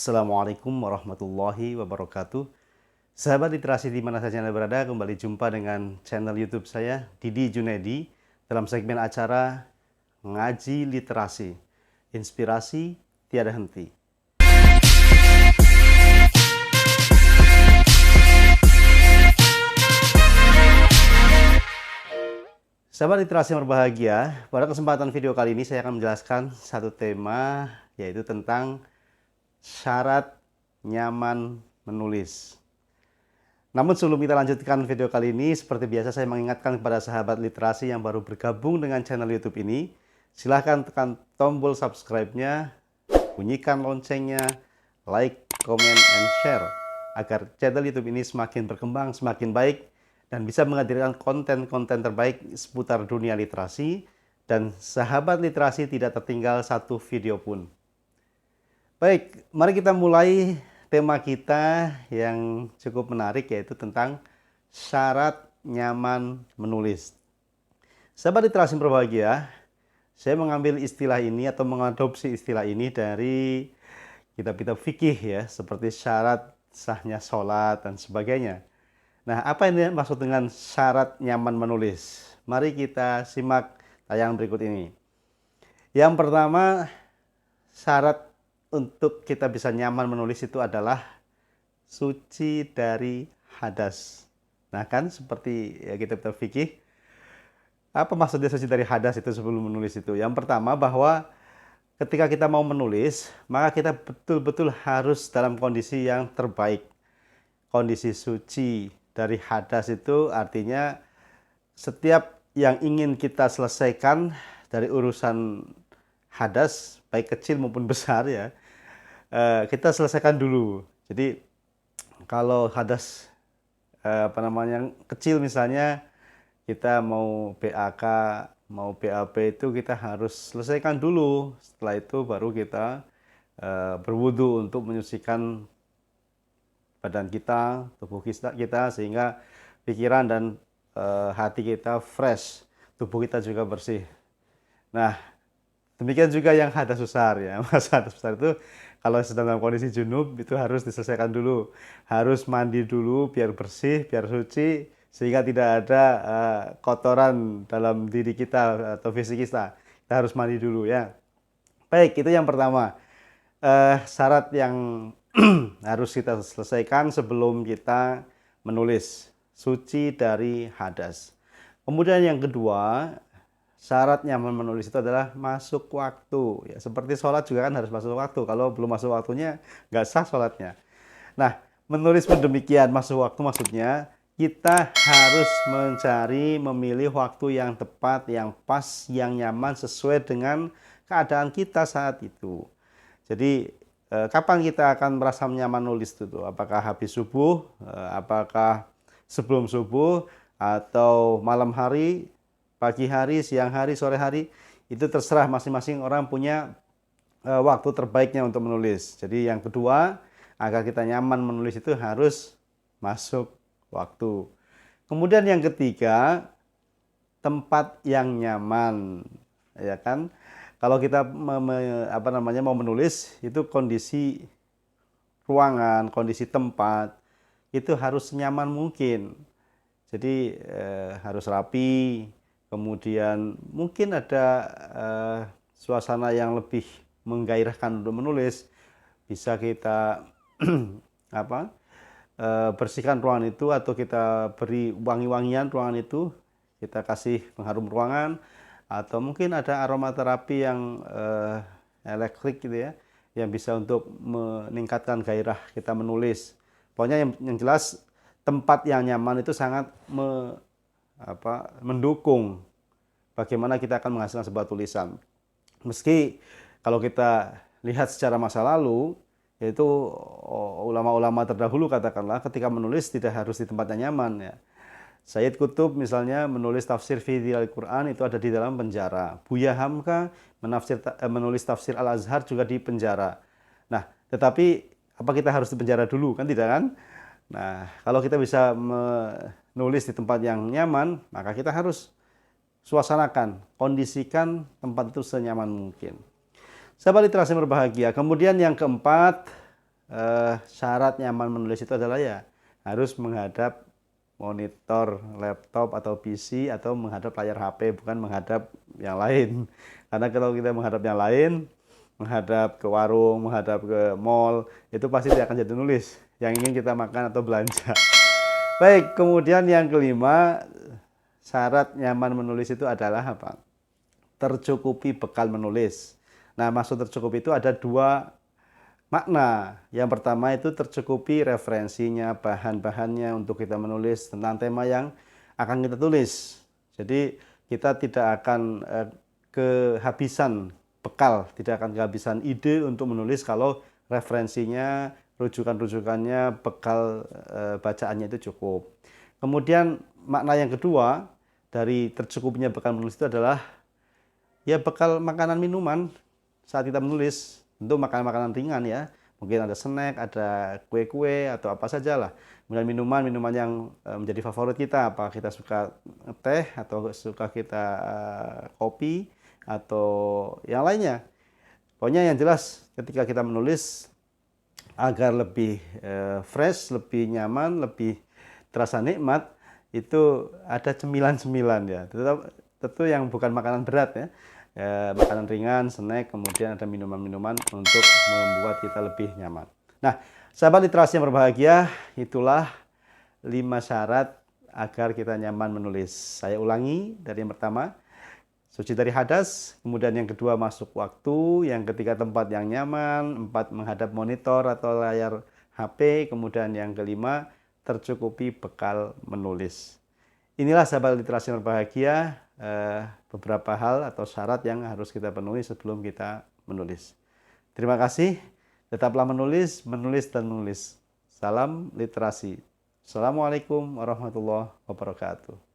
Assalamualaikum warahmatullahi wabarakatuh. Sahabat literasi di mana saja Anda berada, kembali jumpa dengan channel YouTube saya, Didi Junedi, dalam segmen acara Ngaji Literasi. Inspirasi tiada henti. Sahabat literasi yang berbahagia, pada kesempatan video kali ini saya akan menjelaskan satu tema, yaitu tentang syarat nyaman menulis. Namun sebelum kita lanjutkan video kali ini, seperti biasa saya mengingatkan kepada sahabat literasi yang baru bergabung dengan channel YouTube ini, silahkan tekan tombol subscribe-nya, bunyikan loncengnya, like, comment, and share, agar channel YouTube ini semakin berkembang, semakin baik, dan bisa menghadirkan konten-konten terbaik seputar dunia literasi, dan sahabat literasi tidak tertinggal satu video pun. Baik, mari kita mulai tema kita yang cukup menarik, yaitu tentang syarat nyaman menulis. Sahabat literasi yang berbahagia, saya mengambil istilah ini atau mengadopsi istilah ini dari kitab-kitab fikih ya, seperti syarat sahnya sholat dan sebagainya. Nah, apa ini maksud dengan syarat nyaman menulis? Mari kita simak tayangan berikut ini. Yang pertama, syarat untuk kita bisa nyaman menulis itu adalah suci dari hadas. Nah kan seperti ya kita fikih, apa maksudnya suci dari hadas itu sebelum menulis itu? Yang pertama bahwa ketika kita mau menulis, maka kita betul-betul harus dalam kondisi yang terbaik. Kondisi suci dari hadas itu artinya setiap yang ingin kita selesaikan dari urusan hadas, baik kecil maupun besar ya, kita selesaikan dulu. Jadi kalau hadas kecil misalnya, kita mau BAK, mau BAP itu kita harus selesaikan dulu. Setelah itu baru kita berwudu untuk menyucikan badan kita, tubuh kita sehingga pikiran dan hati kita fresh, tubuh kita juga bersih. Nah, demikian juga yang hadas besar ya. Masa hadas besar itu kalau sedang dalam kondisi junub itu harus diselesaikan dulu. Harus mandi dulu biar bersih, biar suci, sehingga tidak ada kotoran dalam diri kita atau fisik kita. Kita harus mandi dulu ya. Baik, itu yang pertama. Syarat yang harus kita selesaikan sebelum kita menulis, suci dari hadas. Kemudian yang kedua, syarat nyaman menulis itu adalah masuk waktu. Ya, seperti sholat juga kan harus masuk waktu. Kalau belum masuk waktunya, nggak sah sholatnya. Nah, menulis pun demikian, masuk waktu maksudnya kita harus mencari, memilih waktu yang tepat, yang pas, yang nyaman, sesuai dengan keadaan kita saat itu. Jadi, kapan kita akan merasa nyaman nulis itu? Apakah habis subuh, apakah sebelum subuh, atau malam hari, pagi hari, siang hari, sore hari, itu terserah masing-masing orang punya waktu terbaiknya untuk menulis. Jadi yang kedua, agar kita nyaman menulis itu harus masuk waktu. Kemudian yang ketiga, tempat yang nyaman, ya kan? Kalau kita mau menulis, itu kondisi ruangan, kondisi tempat itu harus nyaman mungkin. Jadi harus rapi. Kemudian mungkin ada suasana yang lebih menggairahkan untuk menulis. Bisa kita bersihkan ruangan itu, atau kita beri wangi-wangian ruangan itu. Kita kasih pengharum ruangan, atau mungkin ada aromaterapi yang elektrik gitu ya, yang bisa untuk meningkatkan gairah kita menulis. Pokoknya yang jelas tempat yang nyaman itu sangat mendukung bagaimana kita akan menghasilkan sebuah tulisan. Meski kalau kita lihat secara masa lalu, yaitu ulama-ulama terdahulu katakanlah ketika menulis tidak harus di tempat yang nyaman ya. Sayyid Qutb misalnya menulis tafsir fi Al-Quran itu ada di dalam penjara. Buya Hamka menulis tafsir Al-Azhar juga di penjara. Nah, tetapi apa kita harus di penjara dulu? Kan tidak kan? Nah, kalau kita bisa menulis di tempat yang nyaman, maka kita harus suasanakan, kondisikan tempat itu senyaman mungkin. Sahabat literasi berbahagia. Kemudian yang keempat, syarat nyaman menulis itu adalah ya harus menghadap monitor laptop atau PC atau menghadap layar HP, bukan menghadap yang lain. Karena kalau kita menghadap yang lain, menghadap ke warung, menghadap ke mall, itu pasti tidak akan jadi nulis yang ingin kita makan atau belanja. Baik, kemudian yang kelima, syarat nyaman menulis itu adalah apa? Tercukupi bekal menulis. Nah, maksud tercukupi itu ada dua makna. Yang pertama itu tercukupi referensinya, bahan-bahannya untuk kita menulis tentang tema yang akan kita tulis. Jadi kita tidak akan kehabisan bekal, tidak akan kehabisan ide untuk menulis kalau referensinya, rujukan-rujukannya, bekal bacaannya itu cukup. Kemudian makna yang kedua dari tercukupnya bekal menulis itu adalah ya bekal makanan minuman saat kita menulis. Tentu makanan-makanan ringan ya, mungkin ada snack, ada kue-kue atau apa saja lah. Kemudian minuman yang menjadi favorit kita, apa kita suka teh atau suka kita kopi atau yang lainnya. Pokoknya yang jelas ketika kita menulis agar lebih fresh, lebih nyaman, lebih terasa nikmat, itu ada cemilan-cemilan ya. Tentu yang bukan makanan berat ya. Makanan ringan, snack, kemudian ada minuman-minuman untuk membuat kita lebih nyaman. Nah, sahabat literasi yang berbahagia, itulah 5 syarat agar kita nyaman menulis. Saya ulangi dari yang pertama, suci dari hadas, kemudian yang kedua masuk waktu, yang ketiga tempat yang nyaman, 4 menghadap monitor atau layar HP, kemudian yang kelima tercukupi bekal menulis. Inilah sahabat literasi yang berbahagia, beberapa hal atau syarat yang harus kita penuhi sebelum kita menulis. Terima kasih, tetaplah menulis, menulis dan menulis. Salam literasi. Assalamualaikum warahmatullahi wabarakatuh.